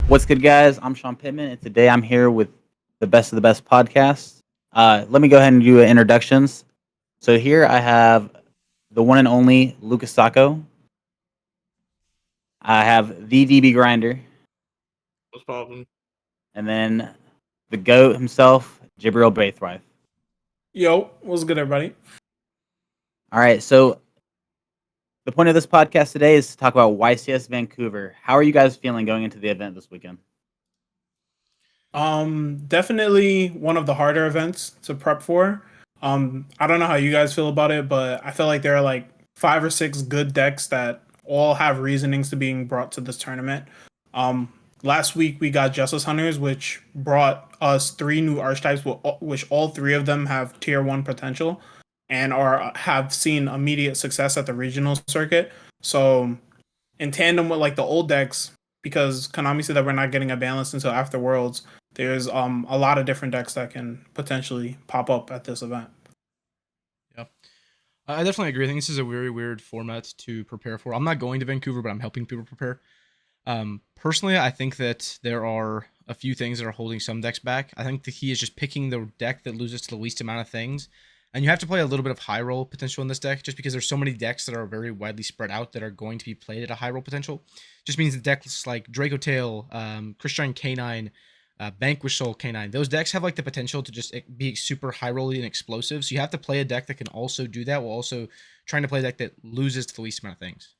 What's good, guys? I'm Sean Pittman, and today I'm here with the Best of the Best podcast. Let me go ahead and do introductions. So here I have the one and only Luc Sacco. I have the DB Grinder, What's poppin'? and then the GOAT himself, Jibril Braithwaite. Yo, what's good, everybody? All right, so the point of this podcast today is to talk about Ycs Vancouver. How are you guys feeling going into the event this weekend? Definitely one of the harder events to prep for. I don't know how you guys feel about it, but I feel like there are like 5 or 6 good decks that all have reasonings to being brought to this tournament. Um, Last week we got Justice Hunters, which brought us 3 new archetypes, which all 3 of them have tier 1 potential and are have seen immediate success at the regional circuit. So in tandem with like the old decks, because Konami said that we're not getting a balance until after Worlds, there's a lot of different decks that can potentially pop up at this event. Yeah, I definitely agree. I think this is a very weird format to prepare for. I'm not going to Vancouver, but I'm helping people prepare. Personally, I think that there are a few things that are holding some decks back. I think the key is just picking the deck that loses to the least amount of things. And you have to play a little bit of high roll potential in this deck, just because there's so many decks that are very widely spread out that are going to be played at a high roll potential. Just means the decks like Draco Tail, Christian Canine, Vanquish Soul Canine, those decks have like the potential to just be super high rolly and explosive. So you have to play a deck that can also do that while also trying to play a deck that loses to the least amount of things.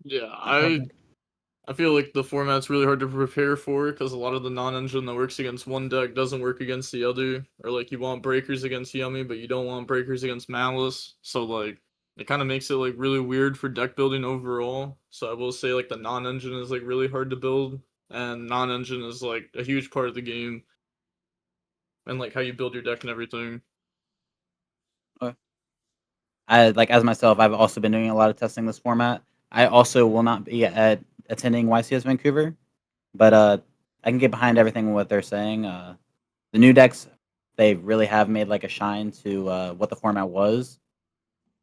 Yeah, I feel like the format's really hard to prepare for because a lot of the non-engine that works against one deck doesn't work against the other. Or like you want breakers against Yummy, but you don't want breakers against Malice. So like it kind of makes it like really weird for deck building overall. So I will say like the non-engine is like really hard to build, and non-engine is like a huge part of the game, and like how you build your deck and everything. I like as myself, I've also been doing a lot of testing this format. I also will not be attending YCS Vancouver, but I can get behind everything what they're saying. The new decks, they really have made like a shine to what the format was,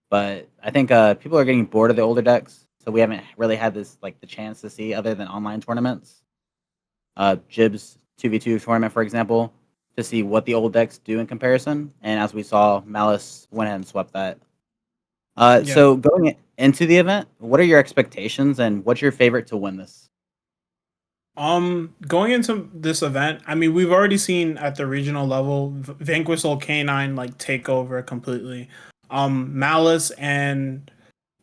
but I think people are getting bored of the older decks, so we haven't really had this like the chance to see other than online tournaments. Jib's 2v2 tournament, for example, to see what the old decks do in comparison, and as we saw, Malice went ahead and swept that. Yeah. So going into the event, what are your expectations and what's your favorite to win this? Going into this event, I mean, we've already seen at the regional level Vanquish Soul Canine like take over completely. Malice and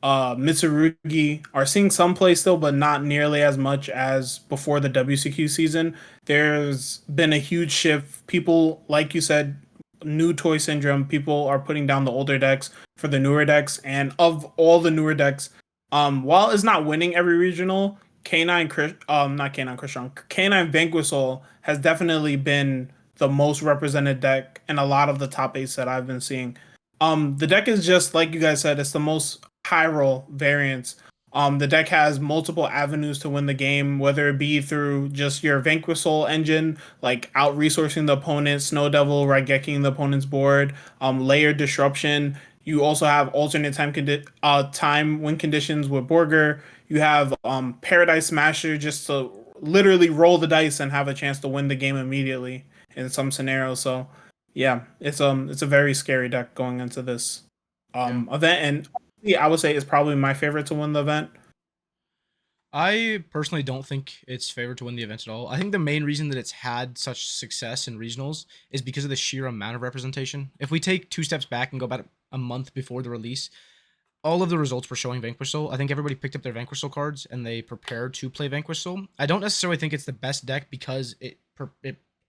Mitsurugi are seeing some play still, but not nearly as much as before the WCQ season. There's been a huge shift. People, like you said, new toy syndrome. People are putting down the older decks for the newer decks, and of all the newer decks, while it's not winning every regional, not Canine Christian, Canine Vanquisol has definitely been the most represented deck in a lot of the top eights that I've been seeing. The deck is just like you guys said, it's the most high roll variants. The deck has multiple avenues to win the game, whether it be through just your Vanquish Soul engine, like out resourcing the opponent, Snow Devil, Raigeking the opponent's board, layered disruption. You also have alternate time win conditions with Borger. You have Paradise Smasher just to literally roll the dice and have a chance to win the game immediately in some scenarios. So yeah, it's a very scary deck going into this event, and I would say it's probably my favorite to win the event. I personally don't think it's favored to win the event at all. I think the main reason that it's had such success in regionals is because of the sheer amount of representation. If we take 2 steps back and go about a month before the release, all of the results were showing Vanquish Soul. I think everybody picked up their Vanquish Soul cards and they prepared to play Vanquish Soul. I don't necessarily think it's the best deck because it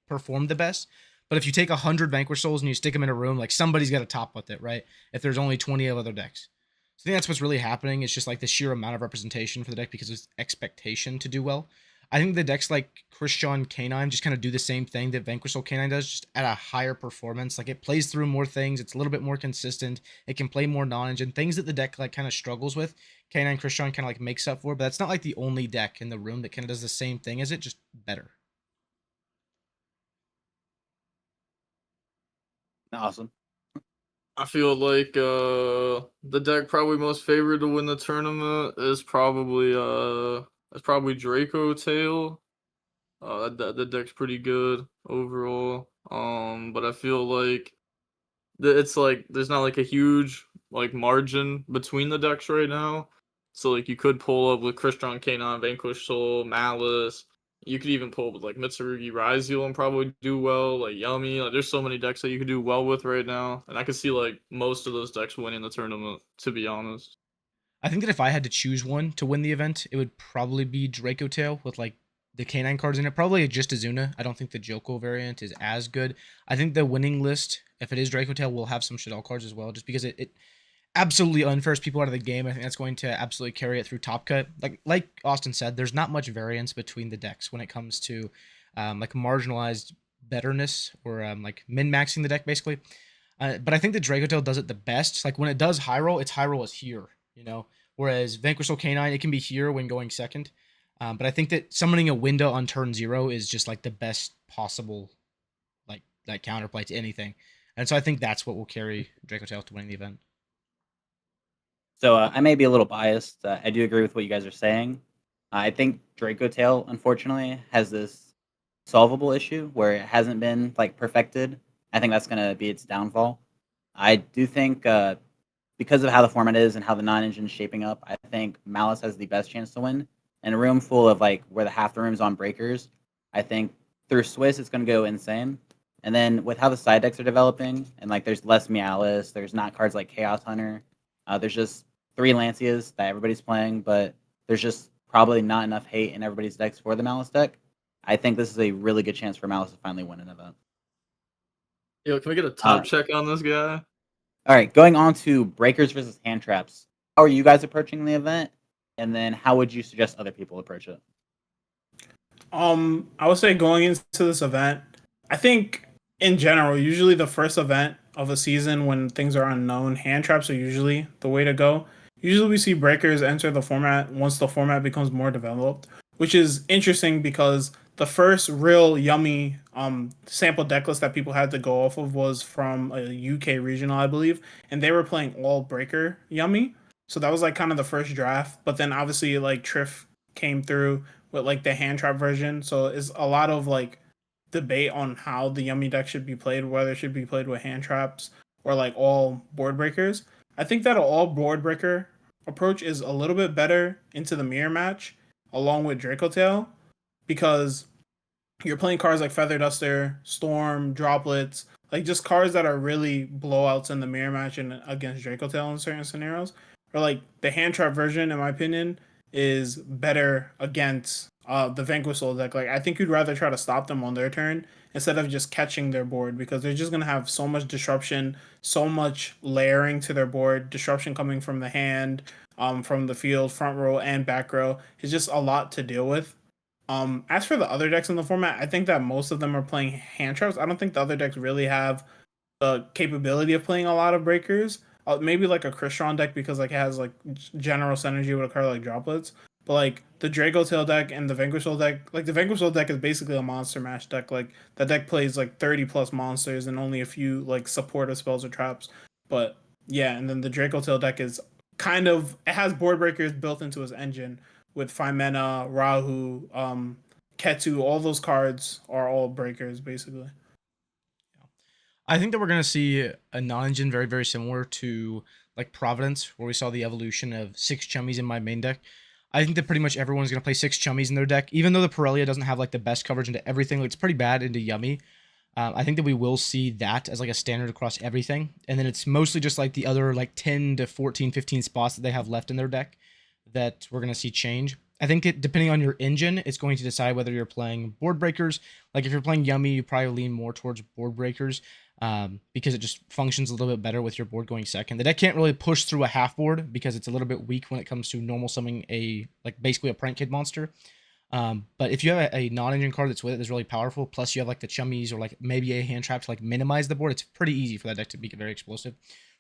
performed the best. But if you take 100 Vanquish Souls and you stick them in a room, like somebody's got to top with it, right? If there's only 20 of other decks. So I think that's what's really happening. It's just like the sheer amount of representation for the deck because of expectation to do well. I think the decks like Christian Canine just kind of do the same thing that Vanquish Soul Canine does, just at a higher performance. Like it plays through more things. It's a little bit more consistent. It can play more non-engine things that the deck like kind of struggles with. Canine Christian kind of like makes up for, but that's not like the only deck in the room that kind of does the same thing as it, just better. Awesome. I feel like the deck probably most favored to win the tournament is probably That's probably Draco Tail. The deck's pretty good overall. But I feel like it's like there's not like a huge like margin between the decks right now. So like you could pull up with Crystron K9, Vanquish Soul, Malice. You could even pull up with like Mitsurugi Raizel and probably do well. Like Yummy. Like there's so many decks that you could do well with right now, and I could see like most of those decks winning the tournament. To be honest. I think that if I had to choose one to win the event, it would probably be Draco Tail with like the Canine cards in it. Probably just Azuna. I don't think the Joko variant is as good. I think the winning list, if it is Draco Tail, will have some Shaddoll cards as well, just because it absolutely unfurs people out of the game. I think that's going to absolutely carry it through Top Cut. Like Austin said, there's not much variance between the decks when it comes to like marginalized betterness or like min-maxing the deck basically. But I think the Draco Tail does it the best. Like when it does high roll, its high roll is here, you know. Whereas Vanquish Soul Canine, it can be here when going second. But I think that summoning a window on turn 0 is just like the best possible like counterplay to anything. And so I think that's what will carry Draco Tail to winning the event. So I may be a little biased. I do agree with what you guys are saying. I think Draco Tail, unfortunately, has this solvable issue where it hasn't been like perfected. I think that's going to be its downfall. I do think because of how the format is and how the non-engine is shaping up, I think Malice has the best chance to win. In a room full of like where the half the room's on breakers, I think through Swiss it's going to go insane. And then with how the side decks are developing, and like there's less Meowless, there's not cards like Chaos Hunter, there's just 3 Lancias that everybody's playing, but there's just probably not enough hate in everybody's decks for the Malice deck. I think this is a really good chance for Malice to finally win an event. Yo, can we get a top check on this guy? All right, going on to breakers versus hand traps. How are you guys approaching the event? And then how would you suggest other people approach it? I would say going into this event, I think in general, usually the first event of a season when things are unknown, hand traps are usually the way to go. Usually we see breakers enter the format once the format becomes more developed, which is interesting because the first real yummy sample deck list that people had to go off of was from a UK regional, I believe, and they were playing all breaker yummy. So that was like kind of the first draft, but then obviously like Triff came through with like the hand trap version. So it's a lot of like debate on how the yummy deck should be played, whether it should be played with hand traps or like all board breakers. I think that an all board breaker approach is a little bit better into the mirror match along with Draco Tail because you're playing cards like Feather Duster, Storm, Droplets, like just cards that are really blowouts in the mirror match and against Draco Tail in certain scenarios. Or like the hand trap version, in my opinion, is better against the Vanquish Soul deck. Like I think you'd rather try to stop them on their turn instead of just catching their board because they're just gonna have so much disruption, so much layering to their board, disruption coming from the hand, from the field, front row and back row. It's just a lot to deal with. As for the other decks in the format, I think that most of them are playing hand traps. I don't think the other decks really have the capability of playing a lot of breakers. Maybe like a Crystron deck because like it has like general synergy with a card like Droplets. But like the Draco Tail deck and the Vanquish Soul deck, like the Vanquish Soul deck is basically a monster mash deck. Like that deck plays like 30 plus monsters and only a few like supportive spells or traps. But yeah, and then the Draco Tail deck is kind of it has board breakers built into its engine with Fimena, Rahu, Ketu. All those cards are all breakers basically. I think that we're gonna see a non-engine very, very similar to like Providence, where we saw the evolution of 6 chummies in my main deck. I think that pretty much everyone's gonna play 6 chummies in their deck, even though the Pirellia doesn't have like the best coverage into everything. Like, it's pretty bad into Yummy. I think that we will see that as like a standard across everything, and then it's mostly just like the other like 10 to 14, 15 spots that they have left in their deck that we're gonna see change. I think it, depending on your engine, it's going to decide whether you're playing board breakers. Like if you're playing Yummy, you probably lean more towards board breakers because it just functions a little bit better with your board going second. The deck can't really push through a half board because it's a little bit weak when it comes to normal summoning a like basically a prank kid monster. But if you have a non-engine card that's with it that's really powerful, plus you have like the chummies or like maybe a hand trap to like minimize the board, it's pretty easy for that deck to be very explosive.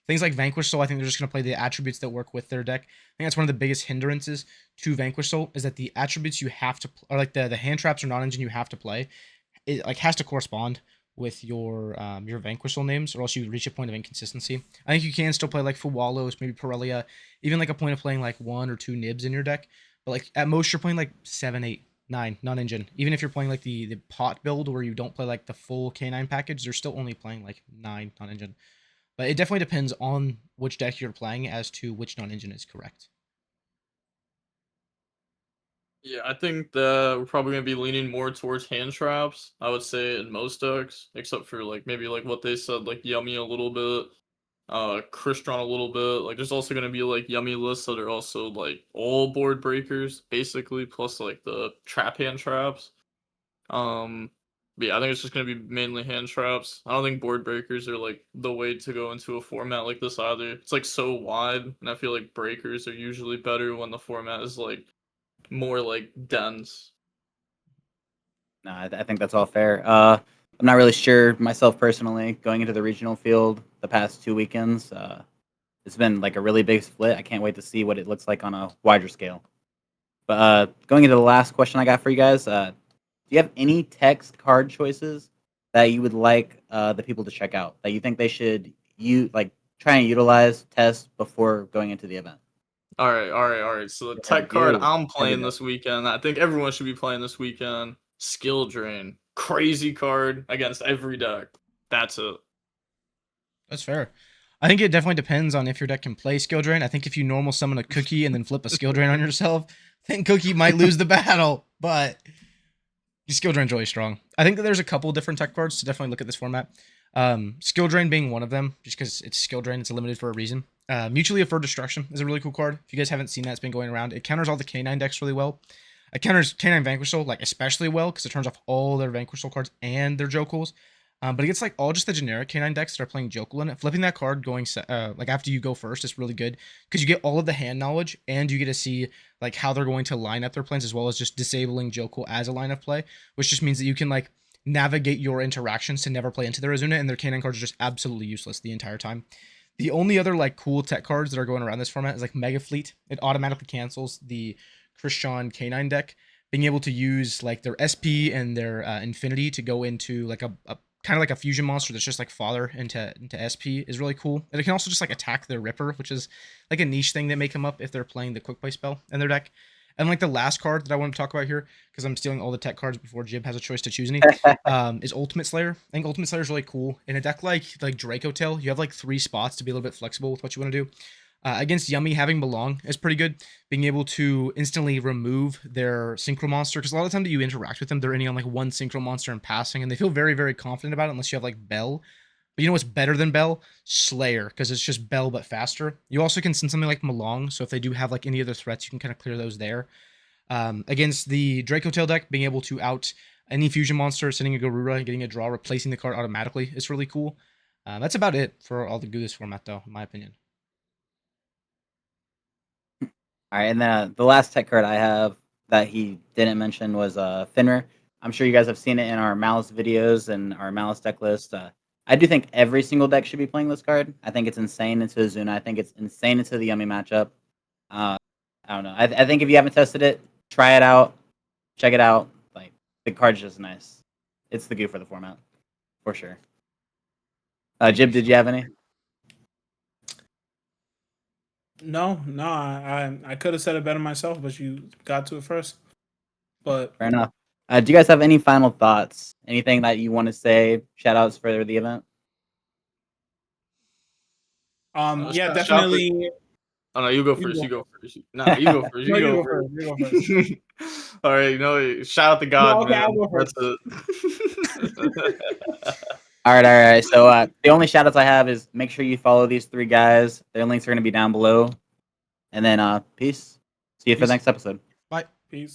Things like Vanquish Soul, I think they're just going to play the attributes that work with their deck. I think that's one of the biggest hindrances to Vanquish Soul is that the attributes you have to, or like the hand traps or non-engine you have to play, it like has to correspond with your Vanquish Soul names, or else you reach a point of inconsistency. I think you can still play like Fuwalos, maybe Pirellia, even like a point of playing like 1 or 2 Nibs in your deck. But like at most you're playing like 7, 8, 9 non-engine. Even if you're playing like the pot build where you don't play like the full K9 package, they're still only playing like 9 non-engine. But it definitely depends on which deck you're playing as to which non-engine is correct. Yeah, I think that we're probably gonna be leaning more towards hand traps. I would say in most decks, except for like maybe like what they said, like Yummy a little bit, Crystron a little bit. Like there's also gonna be like Yummy lists that are also like all board breakers, basically, plus like the trap hand traps. But yeah, I think it's just gonna be mainly hand traps. I don't think board breakers are like the way to go into a format like this either. It's like so wide, and I feel like breakers are usually better when the format is like more like dense. No, I think that's all fair. I'm not really sure myself personally going into the regional field the past 2 weekends. It's been like a really big split. I can't wait to see what it looks like on a wider scale. But going into the last question I got for you guys, do you have any text card choices that you would like the people to check out that you think they should try and utilize, test before going into the event? All right. So the Yeah, tech card you. I'm Every playing day. this weekend, I think everyone should be playing this weekend. Skill Drain. Crazy card against every deck. That's it. That's fair. I think it definitely depends on if your deck can play skill drain. I think if you normal summon a cookie and then flip a skill drain on yourself, then cookie might lose the battle. But skill drain's really strong. I think that there's a couple different tech cards to definitely look at this format. Skill drain being one of them, just because it's skill drain, it's limited for a reason. Mutually Averred Destruction is a really cool card. If you guys haven't seen that, it's been going around. It counters all the K9 decks really well. It counters K9 Vanquishal like especially well because it turns off all their Vanquishal cards and their Jokels. But it gets like all just the generic K9 decks that are playing Jokel in it. Flipping that card going like after you go first is really good because you get all of the hand knowledge and you get to see like how they're going to line up their plans as well as just disabling Jokel as a line of play, which just means that you can like navigate your interactions to never play into their Azuna, and their K9 cards are just absolutely useless the entire time. The only other like cool tech cards that are going around this format is like Mega Fleet. It automatically cancels the Christian K9 deck. Being able to use like their SP and their Infinity to go into like a kind of like a fusion monster that's just like father into SP is really cool. And it can also just like attack their Ripper, which is like a niche thing that may come up if they're playing the quick play spell in their deck. And like the last card that I want to talk about here, because I'm stealing all the tech cards before Jib has a choice to choose any, is Ultimate Slayer. I think Ultimate Slayer is really cool. In a deck like Draco Tail, you have like 3 spots to be a little bit flexible with what you want to do. Against Yummy, having Belong is pretty good. Being able to instantly remove their Synchro Monster, because a lot of the time that you interact with them, they're ending on like 1 Synchro Monster and passing, and they feel very, very confident about it unless you have like Bell. But you know what's better than Bell? Slayer, because it's just Bell but faster. You also can send something like Malong, so if they do have like any other threats, you can kind of clear those there. Against the Draco Tail deck, being able to out any fusion monster, sending a Garura, getting a draw, replacing the card automatically is really cool. That's about it for all the Goodness format, though, in my opinion. All right, and then the last tech card I have that he didn't mention was Finner. I'm sure you guys have seen it in our Malice videos and our Malice deck list. I do think every single deck should be playing this card. I think it's insane into Azuna. I think it's insane into the Yummy matchup. I don't know. I think if you haven't tested it, try it out, check it out. Like the card's just nice. It's the goo for the format, for sure. Jib, did you have any? No, I could have said it better myself, but you got to it first. But Fair enough. Do you guys have any final thoughts? Anything that you want to say? Shout outs for the event? yeah, Shout definitely. Oh no, you go first. You go first. No, you go first. No, You you go go first. first. You go first. All right, shout out to God, No, okay, man. I'll go first. That's it. All right. So the only shout outs I have is make sure you follow these 3 guys. Their links are going to be down below. And then peace. See you for the Peace. next episode. Bye. Peace.